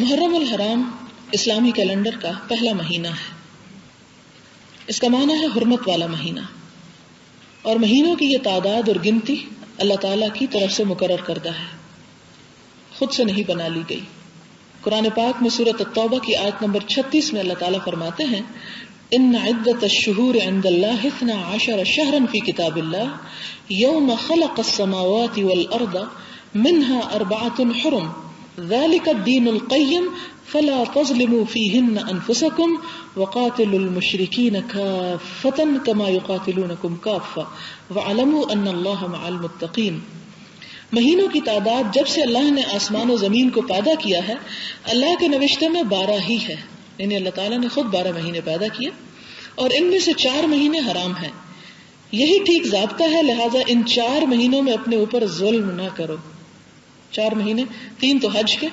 محرم الحرام اسلامی کیلنڈر کا پہلا مہینہ ہے. اس کا معنی ہے حرمت والا مہینہ، اور مہینوں کی یہ تعداد اور گنتی اللہ تعالیٰ کی طرف سے مقرر کردہ ہے، خود سے نہیں بنا لی گئی. قرآن پاک میں سورۃ التوبہ کی آیت نمبر 36 میں اللہ تعالیٰ فرماتے ہیں ان عدت الشہور عند اللہ 12 شہرا فی کتاب اللہ یوم خلق السماوات والارض منها 4 حرم ذلك الدین القیم فلا تظلموا فیہن انفسکم وقاتلوا المشرکین کافۃ کما یقاتلونکم کافۃ واعلموا ان اللہ مع المتقین. مہینوں کی تعداد جب سے اللہ نے آسمان و زمین کو پیدا کیا ہے، اللہ کے نوشتے میں 12 ہی ہے، یعنی اللہ تعالیٰ نے خود 12 مہینے پیدا کیے اور ان میں سے 4 مہینے حرام ہیں. یہی ٹھیک ضابطہ ہے، لہٰذا ان 4 مہینوں میں اپنے اوپر ظلم نہ کرو. 4 مہینے، 3 تو حج کے،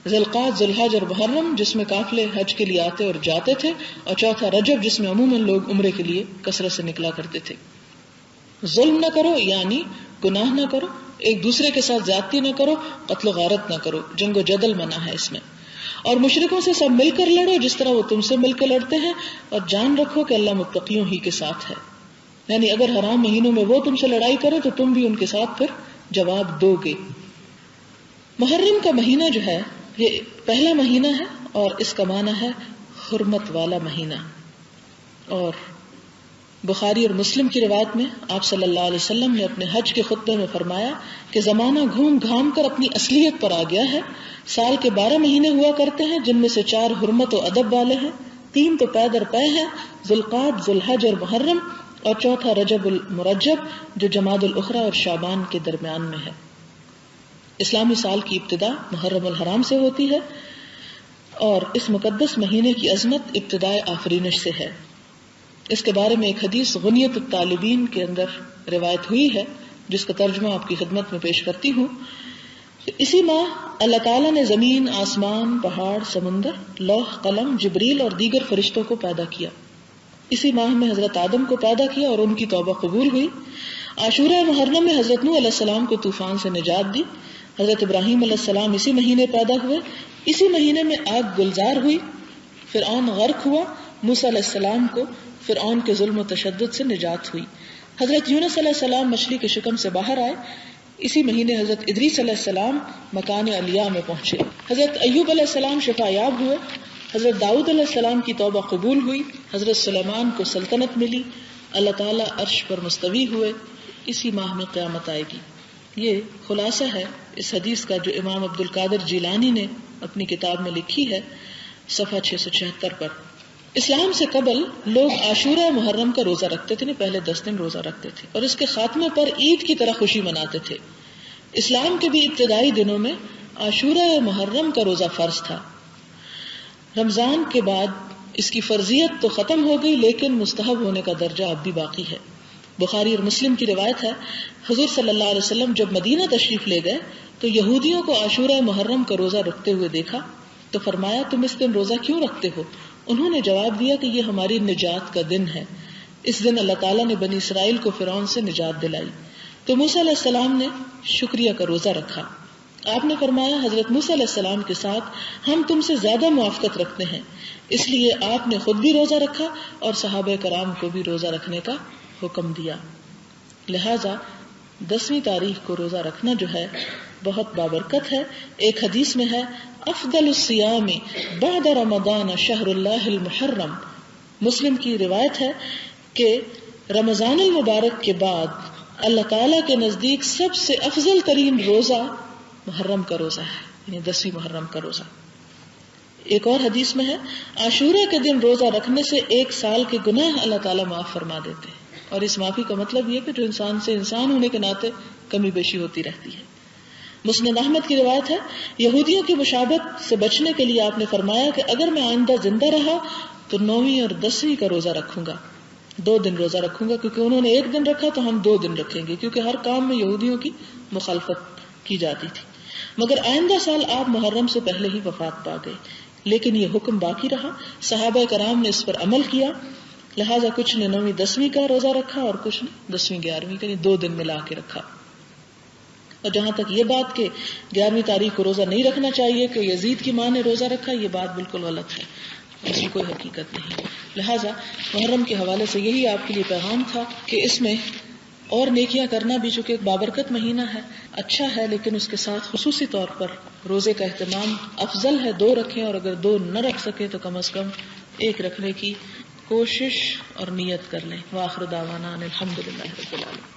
ذوالقعدہ، ذوالحج اور محرم جس میں قافلے حج کے لیے آتے اور جاتے تھے، اور چوتھا رجب جس میں عموماً لوگ عمرے کے لیے کثرت سے نکلا کرتے تھے. ظلم نہ کرو یعنی گناہ نہ کرو، ایک دوسرے کے ساتھ زیادتی نہ کرو، قتل و غارت نہ کرو، جنگ و جدل منع ہے اس میں، اور مشرکوں سے سب مل کر لڑو جس طرح وہ تم سے مل کر لڑتے ہیں، اور جان رکھو کہ اللہ متقیوں ہی کے ساتھ ہے. یعنی اگر حرام مہینوں میں وہ تم سے لڑائی کرے تو تم بھی ان کے ساتھ پھر جواب دو گے. محرم کا مہینہ جو ہے یہ پہلا مہینہ ہے اور اس کا معنی ہے حرمت والا مہینہ. اور بخاری اور مسلم کی روایت میں آپ صلی اللہ علیہ وسلم نے اپنے حج کے خطبے میں فرمایا کہ زمانہ گھوم گھام کر اپنی اصلیت پر آ گیا ہے. سال کے 12 مہینے ہوا کرتے ہیں جن میں سے 4 حرمت و ادب والے ہیں، 3 تو پے در پے ہیں، ذوالقعدہ، ذوالحج اور محرم، اور چوتھا رجب المرجب جو جمادی الاخری اور شعبان کے درمیان میں ہے. اسلامی سال کی ابتدا محرم الحرام سے ہوتی ہے اور اس مقدس مہینے کی عظمت ابتدائے آفرینش سے ہے. اس کے بارے میں ایک حدیث غنیت الطالبین کے اندر روایت ہوئی ہے جس کا ترجمہ آپ کی خدمت میں پیش کرتی ہوں. اسی ماہ اللہ تعالیٰ نے زمین، آسمان، پہاڑ، سمندر، لوح، قلم، جبریل اور دیگر فرشتوں کو پیدا کیا. اسی ماہ میں حضرت آدم کو پیدا کیا اور ان کی توبہ قبول ہوئی. عاشورہ محرم میں حضرت نوح علیہ السلام کو طوفان سے نجات دی. حضرت ابراہیم علیہ السلام اسی مہینے پیدا ہوئے. اسی مہینے میں آگ گلزار ہوئی، فرعون غرق ہوا. موسیٰ علیہ السلام کو فرعون کے ظلم و تشدد سے نجات ہوئی. حضرت یونس علیہ السلام مچھلی کے شکم سے باہر آئے. اسی مہینے حضرت ادریس علیہ السلام مکان علیہ میں پہنچے. حضرت ایوب علیہ السلام شفا یاب ہوئے. حضرت داؤد علیہ السلام کی توبہ قبول ہوئی. حضرت سلیمان کو سلطنت ملی. اللہ تعالیٰ عرش پر مستوی ہوئے. اسی ماہ میں قیامت آئے گی. یہ خلاصہ ہے اس حدیث کا جو امام عبد القادر جیلانی نے اپنی کتاب میں لکھی ہے صفحہ 676 پر. اسلام سے قبل لوگ عاشورہ محرم کا روزہ رکھتے تھے، پہلے 10 دن روزہ رکھتے تھے اور اس کے خاتمے پر عید کی طرح خوشی مناتے تھے. اسلام کے بھی ابتدائی دنوں میں عاشورہ محرم کا روزہ فرض تھا. رمضان کے بعد اس کی فرضیت تو ختم ہو گئی لیکن مستحب ہونے کا درجہ اب بھی باقی ہے. بخاری اور مسلم کی روایت ہے حضور صلی اللہ علیہ وسلم جب مدینہ تشریف لے گئے تو یہودیوں کو عاشورہ محرم کا روزہ رکھتے ہوئے دیکھا تو فرمایا تم اس دن روزہ کیوں رکھتے ہو؟ انہوں نے جواب دیا کہ یہ ہماری نجات کا دن ہے. اس دن اللہ تعالیٰ نے بنی اسرائیل کو فرعون سے نجات دلائی. تو موسیٰ علیہ السلام نے شکریہ کا روزہ رکھا. آپ نے فرمایا حضرت موسیٰ علیہ السلام کے ساتھ ہم تم سے زیادہ موافقت رکھتے ہیں، اس لیے آپ نے خود بھی روزہ رکھا اور صحابہ کرام کو بھی روزہ رکھنے کا حکم دیا. لہذا 10ویں تاریخ کو روزہ رکھنا جو ہے بہت بابرکت ہے. ایک حدیث میں ہے افضل الصیام بعد رمضان شہر اللہ المحرم. مسلم کی روایت ہے کہ رمضان المبارک کے بعد اللہ تعالیٰ کے نزدیک سب سے افضل ترین روزہ محرم کا روزہ ہے، یعنی 10ویں محرم کا روزہ. ایک اور حدیث میں ہے عاشورہ کے دن روزہ رکھنے سے 1 سال کے گناہ اللہ تعالیٰ معاف فرما دیتے ہیں. اور اس معافی کا مطلب یہ کہ جو انسان سے انسان ہونے کے ناطے کمی بیشی ہوتی رہتی ہے. مسند احمد کی روایت ہے یہودیوں کی مشابہت سے بچنے کے لیے آپ نے فرمایا کہ اگر میں آئندہ زندہ رہا تو 9ویں اور 10ویں کا روزہ رکھوں گا. 2 دن روزہ رکھوں گا کیونکہ انہوں نے 1 دن رکھا تو ہم 2 دن رکھیں گے کیونکہ ہر کام میں یہودیوں کی مخالفت کی جاتی تھی. مگر آئندہ سال آپ محرم سے پہلے ہی وفات پا گئے لیکن یہ حکم باقی رہا. صحابہ کرام نے اس پر عمل کیا، لہٰذا کچھ نے 9ویں 10ویں کا روزہ رکھا اور کچھ نے 10ویں 11ویں کا، 2 دن ملا کے رکھا. اور جہاں تک یہ بات کہ 11ویں تاریخ کو روزہ نہیں رکھنا چاہیے کہ یزید کی ماں نے روزہ رکھا، یہ بات بالکل غلط ہے، اس میں کوئی حقیقت نہیں. لہٰذا محرم کے حوالے سے یہی آپ کے لیے پیغام تھا کہ اس میں اور نیکیاں کرنا بھی چونکہ ایک بابرکت مہینہ ہے اچھا ہے، لیکن اس کے ساتھ خصوصی طور پر روزے کا اہتمام افضل ہے 2 رکھیں، اور اگر 2 نہ رکھ سکیں تو کم از کم 1 رکھنے کی کوشش اور نیت کر لیں. وآخر دعوانا ان الحمد للہ رب العالمین.